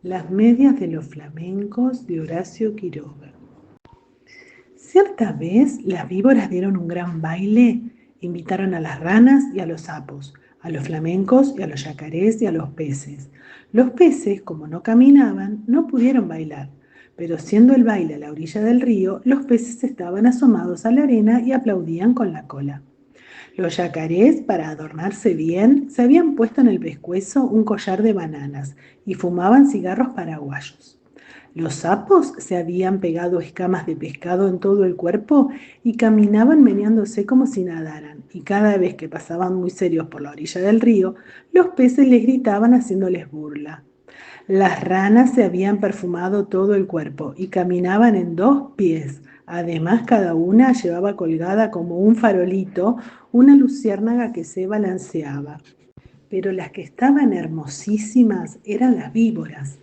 Las medias de los flamencos de Horacio Quiroga. Cierta vez las víboras dieron un gran baile, invitaron a las ranas y a los sapos, a los flamencos y a los yacarés y a los peces. Los peces, como no caminaban, no pudieron bailar, pero siendo el baile a la orilla del río, los peces estaban asomados a la arena y aplaudían con la cola. Los yacarés, para adornarse bien, se habían puesto en el pescuezo un collar de bananas y fumaban cigarros paraguayos. Los sapos se habían pegado escamas de pescado en todo el cuerpo y caminaban meneándose como si nadaran, y cada vez que pasaban muy serios por la orilla del río, los peces les gritaban haciéndoles burla. Las ranas se habían perfumado todo el cuerpo y caminaban en 2 pies. Además, cada una llevaba colgada como un farolito una luciérnaga que se balanceaba. Pero las que estaban hermosísimas eran las víboras.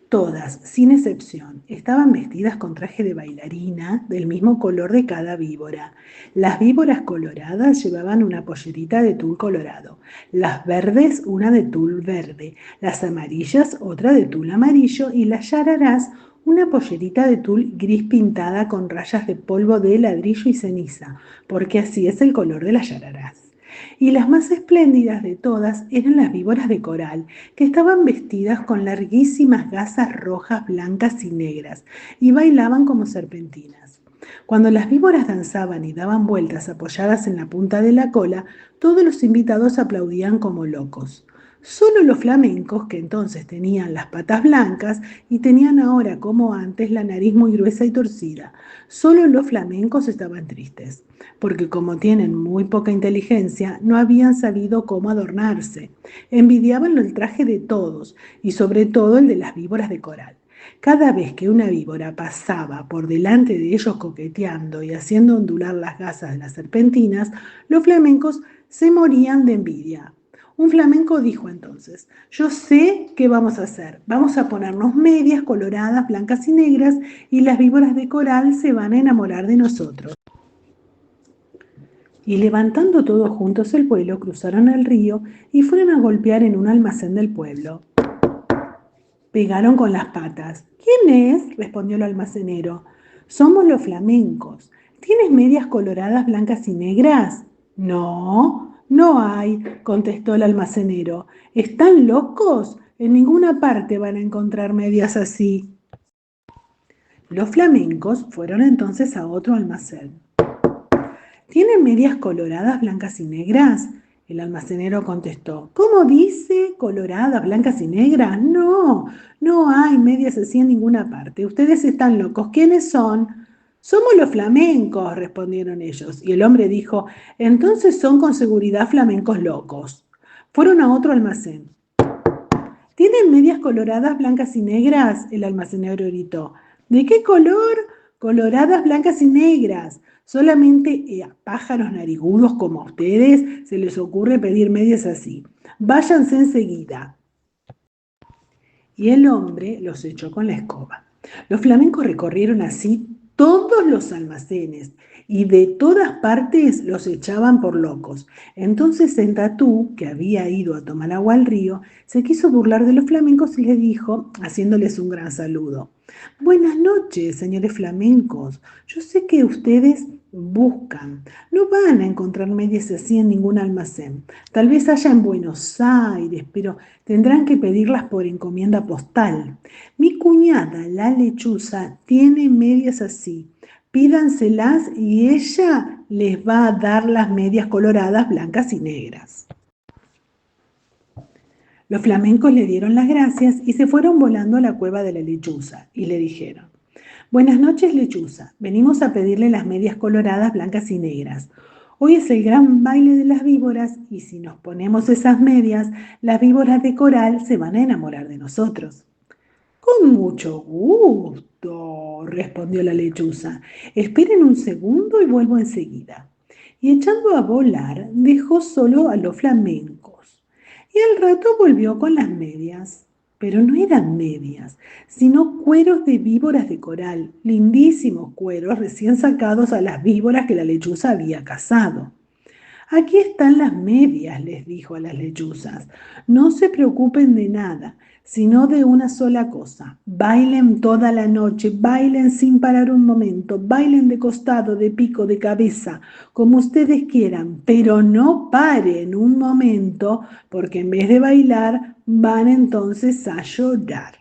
Todas, sin excepción, estaban vestidas con traje de bailarina del mismo color de cada víbora. Las víboras coloradas llevaban una pollerita de tul colorado, las verdes una de tul verde, las amarillas otra de tul amarillo y las yararás una pollerita de tul gris pintada con rayas de polvo de ladrillo y ceniza, porque así es el color de las yararás. Y las más espléndidas de todas eran las víboras de coral, que estaban vestidas con larguísimas gasas rojas, blancas y negras, y bailaban como serpentinas. Cuando las víboras danzaban y daban vueltas apoyadas en la punta de la cola, todos los invitados aplaudían como locos. Solo los flamencos, que entonces tenían las patas blancas y tenían ahora, como antes, la nariz muy gruesa y torcida, solo los flamencos estaban tristes, porque como tienen muy poca inteligencia, no habían sabido cómo adornarse. Envidiaban el traje de todos, y sobre todo el de las víboras de coral. Cada vez que una víbora pasaba por delante de ellos coqueteando y haciendo ondular las gasas de las serpentinas, los flamencos se morían de envidia. Un flamenco dijo entonces: yo sé qué vamos a hacer. Vamos a ponernos medias coloradas, blancas y negras, y las víboras de coral se van a enamorar de nosotros. Y levantando todos juntos el vuelo, cruzaron el río y fueron a golpear en un almacén del pueblo. Pegaron con las patas. ¿Quién es?, respondió el almacenero. Somos los flamencos. ¿Tienes medias coloradas, blancas y negras? No, no hay, contestó el almacenero. ¿Están locos? En ninguna parte van a encontrar medias así. Los flamencos fueron entonces a otro almacén. ¿Tienen medias coloradas, blancas y negras? El almacenero contestó. ¿Cómo dice? ¿Coloradas, blancas y negras? No, no hay medias así en ninguna parte. Ustedes están locos. ¿Quiénes son? Somos los flamencos, respondieron ellos. Y el hombre dijo, entonces son con seguridad flamencos locos. Fueron a otro almacén. ¿Tienen medias coloradas, blancas y negras? El almacenero gritó. ¿De qué color? Coloradas, blancas y negras. Solamente a pájaros narigudos como a ustedes se les ocurre pedir medias así. Váyanse enseguida. Y el hombre los echó con la escoba. Los flamencos recorrieron así todos los almacenes y de todas partes los echaban por locos. Entonces Sentatú, que había ido a tomar agua al río, se quiso burlar de los flamencos y les dijo, haciéndoles un gran saludo: buenas noches, señores flamencos. Yo sé que ustedes buscan. No van a encontrar medias así en ningún almacén. Tal vez haya en Buenos Aires, pero tendrán que pedirlas por encomienda postal. Mi cuñada, la lechuza, tiene medias así. Pídanselas y ella les va a dar las medias coloradas, blancas y negras. Los flamencos le dieron las gracias y se fueron volando a la cueva de la lechuza y le dijeron: buenas noches, lechuza. Venimos a pedirle las medias coloradas, blancas y negras. Hoy es el gran baile de las víboras y si nos ponemos esas medias, las víboras de coral se van a enamorar de nosotros. Con mucho gusto, respondió la lechuza. Esperen un segundo y vuelvo enseguida. Y echando a volar, dejó solo a los flamencos. Y al rato volvió con las medias. Pero no eran medias, sino cueros de víboras de coral, lindísimos cueros recién sacados a las víboras que la lechuza había cazado. Aquí están las medias, les dijo a las lechuzas. No se preocupen de nada, sino de una sola cosa. Bailen toda la noche, bailen sin parar un momento, bailen de costado, de pico, de cabeza, como ustedes quieran, pero no paren un momento, porque en vez de bailar, van entonces a llorar.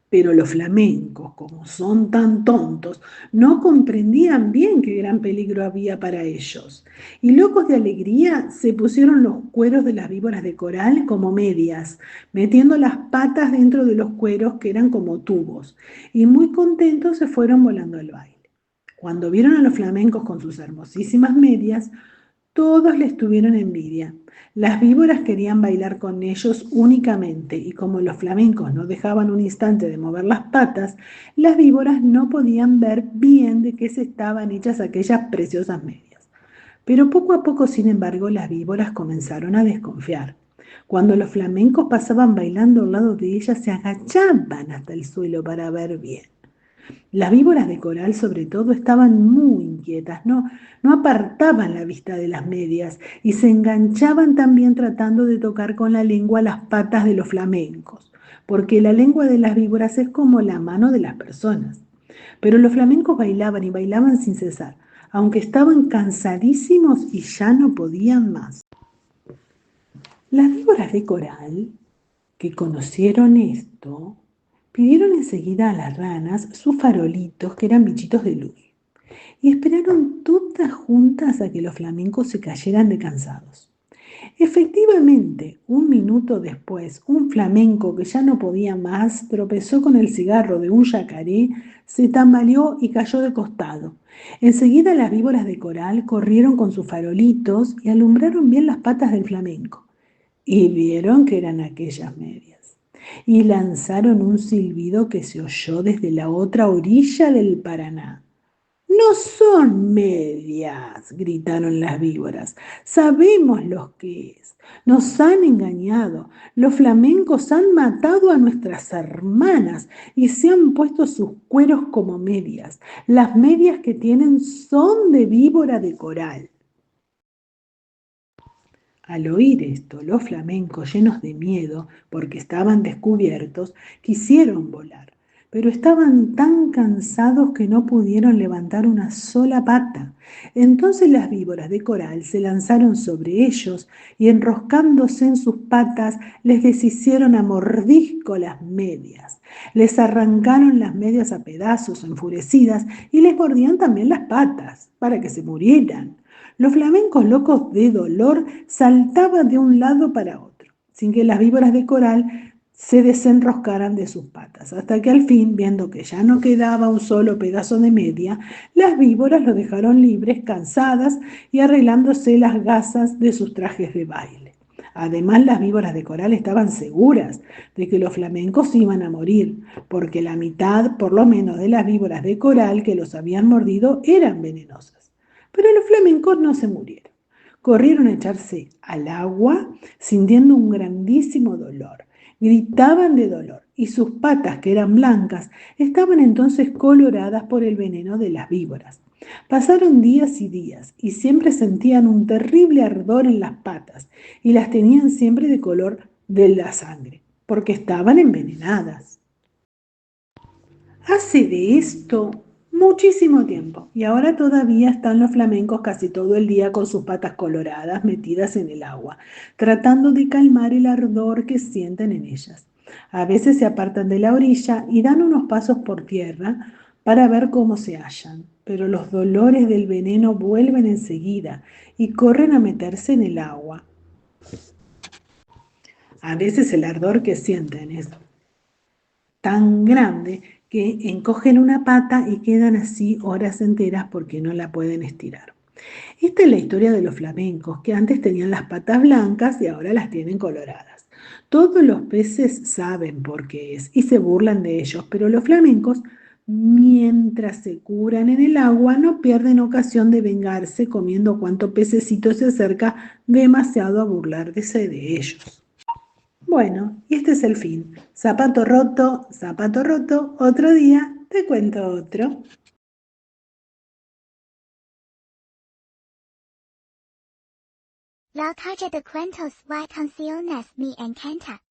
Pero los flamencos, como son tan tontos, no comprendían bien qué gran peligro había para ellos. Y locos de alegría, se pusieron los cueros de las víboras de coral como medias, metiendo las patas dentro de los cueros que eran como tubos. Y muy contentos se fueron volando al baile. Cuando vieron a los flamencos con sus hermosísimas medias, todos les tuvieron envidia. Las víboras querían bailar con ellos únicamente y como los flamencos no dejaban un instante de mover las patas, las víboras no podían ver bien de qué se estaban hechas aquellas preciosas medias. Pero poco a poco, sin embargo, las víboras comenzaron a desconfiar. Cuando los flamencos pasaban bailando al lado de ellas, se agachaban hasta el suelo para ver bien. Las víboras de coral, sobre todo, estaban muy inquietas, no apartaban la vista de las medias y se enganchaban también tratando de tocar con la lengua las patas de los flamencos, porque la lengua de las víboras es como la mano de las personas. Pero los flamencos bailaban y bailaban sin cesar, aunque estaban cansadísimos y ya no podían más. Las víboras de coral, que conocieron esto, pidieron enseguida a las ranas sus farolitos, que eran bichitos de luz, y esperaron todas juntas a que los flamencos se cayeran de cansados. Efectivamente, un minuto después, un flamenco que ya no podía más tropezó con el cigarro de un yacaré, se tambaleó y cayó de costado. Enseguida las víboras de coral corrieron con sus farolitos y alumbraron bien las patas del flamenco. Y vieron que eran aquellas medias. Y lanzaron un silbido que se oyó desde la otra orilla del Paraná. No son medias, gritaron las víboras. Sabemos lo que es. Nos han engañado. Los flamencos han matado a nuestras hermanas y se han puesto sus cueros como medias. Las medias que tienen son de víbora de coral. Al oír esto, los flamencos, llenos de miedo, porque estaban descubiertos, quisieron volar, pero estaban tan cansados que no pudieron levantar una sola pata. Entonces las víboras de coral se lanzaron sobre ellos y enroscándose en sus patas les deshicieron a mordisco las medias. Les arrancaron las medias a pedazos enfurecidas y les mordían también las patas para que se murieran. Los flamencos locos de dolor saltaban de un lado para otro, sin que las víboras de coral se desenroscaran de sus patas, hasta que al fin, viendo que ya no quedaba un solo pedazo de media, las víboras lo dejaron libres, cansadas y arreglándose las gasas de sus trajes de baile. Además, las víboras de coral estaban seguras de que los flamencos iban a morir, porque la mitad, por lo menos, de las víboras de coral que los habían mordido eran venenosas. Pero los flamencos no se murieron. Corrieron a echarse al agua, sintiendo un grandísimo dolor. Gritaban de dolor y sus patas, que eran blancas, estaban entonces coloradas por el veneno de las víboras. Pasaron días y días y siempre sentían un terrible ardor en las patas y las tenían siempre de color de la sangre, porque estaban envenenadas. Hace de esto muchísimo tiempo y ahora todavía están los flamencos casi todo el día con sus patas coloradas metidas en el agua, tratando de calmar el ardor que sienten en ellas. A veces se apartan de la orilla y dan unos pasos por tierra para ver cómo se hallan, pero los dolores del veneno vuelven enseguida y corren a meterse en el agua. A veces el ardor que sienten es tan grande que encogen una pata y quedan así horas enteras porque no la pueden estirar. Esta es la historia de los flamencos, que antes tenían las patas blancas y ahora las tienen coloradas. Todos los peces saben por qué es y se burlan de ellos, pero los flamencos, mientras se curan en el agua, no pierden ocasión de vengarse comiendo cuanto pececito se acerca demasiado a burlarse de ellos. Bueno, y este es el fin. Zapato roto, otro día te cuento otro. La calle de cuentos y canciones me encanta.